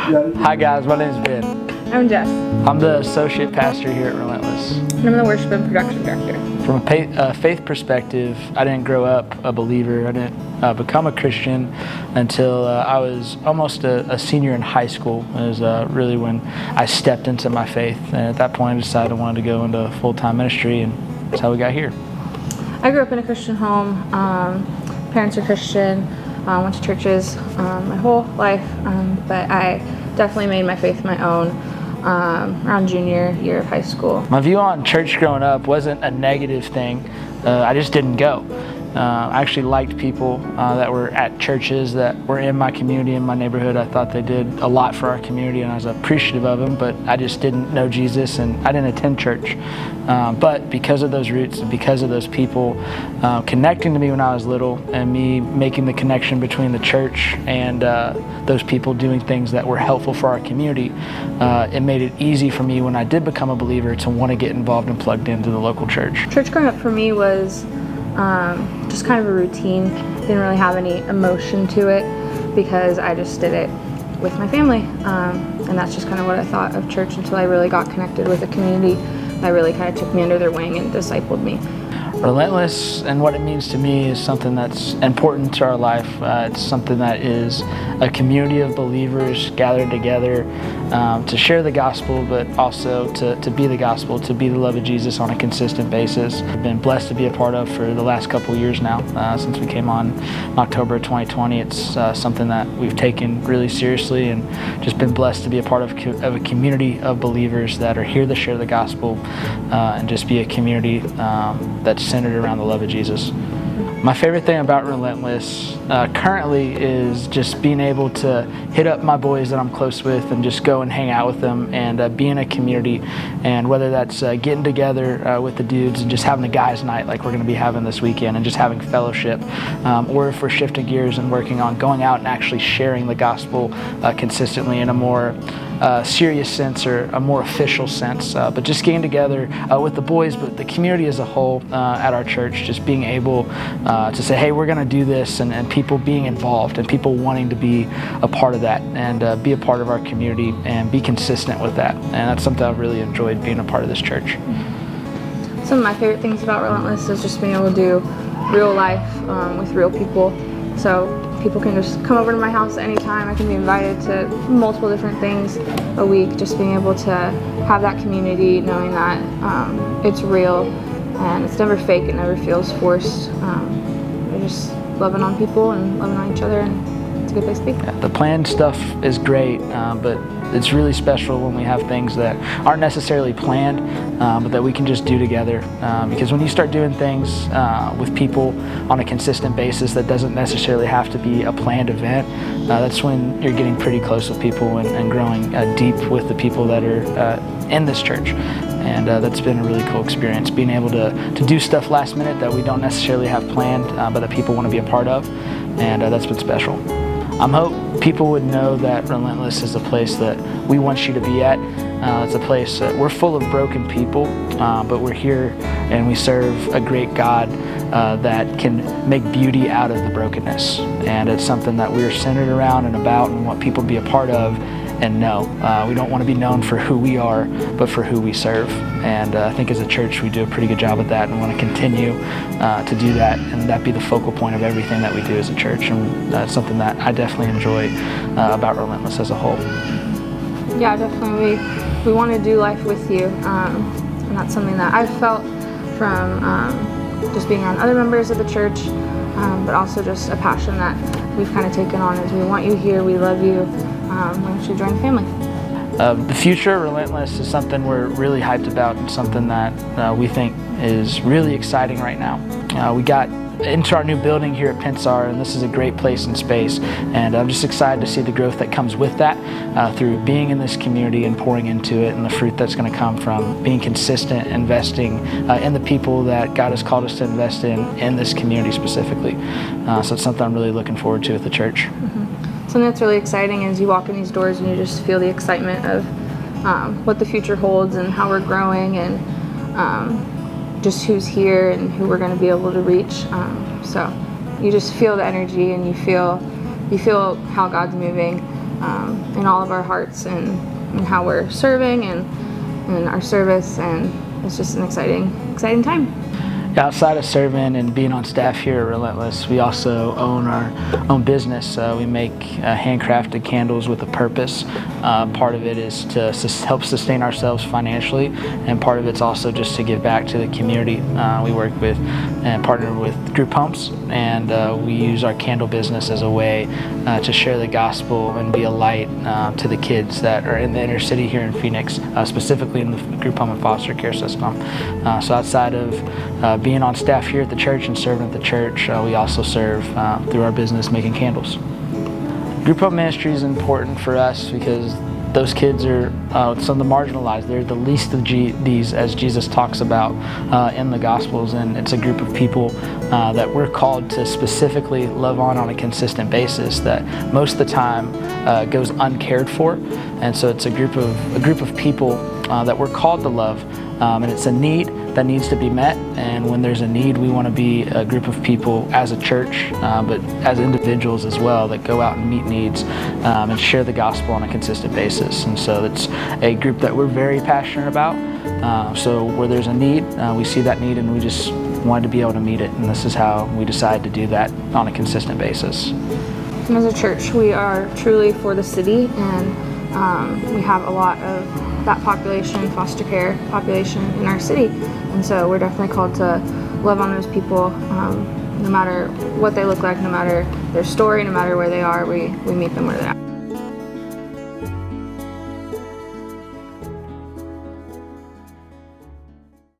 Hi guys, my name is Ben. I'm Jess. I'm the associate pastor here at Relentless. And I'm the worship and production director. From a faith perspective, I didn't grow up a believer. I didn't become a Christian until I was almost a senior in high school. It was really when I stepped into my faith. And at that point, I decided I wanted to go into full-time ministry, and that's how we got here. I grew up in a Christian home. Parents are Christian. Went to churches my whole life, but I definitely made my faith my own around junior year of high school. My view on church growing up wasn't a negative thing. I just didn't go. I actually liked people that were at churches that were in my community, in my neighborhood. I thought they did a lot for our community, and I was appreciative of them, but I just didn't know Jesus, and I didn't attend church. But because of those roots and because of those people connecting to me when I was little, and me making the connection between the church and those people doing things that were helpful for our community, it made it easy for me when I did become a believer to want to get involved and plugged into the local church. Church growing up for me was just kind of a routine. Didn't really have any emotion to it because I just did it with my family, and that's just kind of what I thought of church until I really got connected with a community that really kind of took me under their wing and discipled me. Relentless and what it means to me is something that's important to our life. It's something that is a community of believers gathered together to share the gospel, but also to be the gospel, to be the love of Jesus on a consistent basis. I've been blessed to be a part of for the last couple of years now. Since we came on in October of 2020, it's something that we've taken really seriously, and just been blessed to be a part of a community of believers that are here to share the gospel and just be a community that's centered around the love of Jesus. My favorite thing about Relentless currently is just being able to hit up my boys that I'm close with and just go and hang out with them and be in a community. And whether that's getting together with the dudes and just having a guys' night like we're going to be having this weekend and just having fellowship, or if we're shifting gears and working on going out and actually sharing the gospel consistently in a more serious sense or a more official sense, but just getting together with the boys, but the community as a whole at our church, just being able to say, hey, we're going to do this, and people being involved and people wanting to be a part of that and be a part of our community and be consistent with that. And that's something I've really enjoyed being a part of this church. Some of my favorite things about Relentless is just being able to do real life with real people. So people can just come over to my house at any time. I can be invited to multiple different things a week. Just being able to have that community, knowing that it's real and it's never fake, it never feels forced. We're just loving on people and loving on each other, and it's a good place to be. Yeah, the planned stuff is great, but it's really special when we have things that aren't necessarily planned, but that we can just do together. Because when you start doing things with people on a consistent basis, that doesn't necessarily have to be a planned event. That's when you're getting pretty close with people and growing deep with the people that are in this church. And that's been a really cool experience, being able to do stuff last minute that we don't necessarily have planned, but that people want to be a part of, and that's been special. I hope people would know that Relentless is a place that we want you to be at. It's a place that we're full of broken people, but we're here and we serve a great God that can make beauty out of the brokenness. And it's something that we're centered around and about and want people to be a part of. And no, we don't want to be known for who we are, but for who we serve. And I think as a church, we do a pretty good job at that, and want to continue to do that, and that be the focal point of everything that we do as a church. And that's something that I definitely enjoy about Relentless as a whole. Yeah, definitely. We want to do life with you, and that's something that I've felt from just being around other members of the church, but also just a passion that we've kind of taken on is we want you here, we love you. We want you to join the family. The future of Relentless is something we're really hyped about, and something that we think is really exciting right now. We got into our new building here at Pensar, and this is a great place and space, and I'm just excited to see the growth that comes with that through being in this community and pouring into it, and the fruit that's going to come from being consistent, investing in the people that God has called us to invest in this community specifically. So it's something I'm really looking forward to with the church. Mm-hmm. Something that's really exciting is you walk in these doors and you just feel the excitement of what the future holds and how we're growing, and just who's here and who we're going to be able to reach. So you just feel the energy, and you feel how God's moving, in all of our hearts and how we're serving and our service, and it's just an exciting time. Outside of serving and being on staff here at Relentless, we also own our own business. We make handcrafted candles with a purpose. Part of it is to help sustain ourselves financially, and part of it's also just to give back to the community. We work with and partner with group homes, and we use our candle business as a way to share the gospel and be a light to the kids that are in the inner city here in Phoenix, specifically in the group home and foster care system. So outside of being on staff here at the church and serving at the church, we also serve through our business making candles. Group home ministry is important for us because those kids are some of the marginalized. They're the least of these, as Jesus talks about in the Gospels, and it's a group of people that we're called to specifically love on a consistent basis that most of the time goes uncared for. And so it's a group of people that we're called to love, and it's a need that needs to be met. And when there's a need, we want to be a group of people as a church, but as individuals as well, that go out and meet needs and share the gospel on a consistent basis. And so it's a group that we're very passionate about. So where there's a need, we see that need, and we just wanted to be able to meet it. And this is how we decide to do that on a consistent basis. As a church, we are truly for the city, and we have a lot of that population, foster care population in our city. And so we're definitely called to love on those people, no matter what they look like, no matter their story, no matter where they are, we meet them where they're at.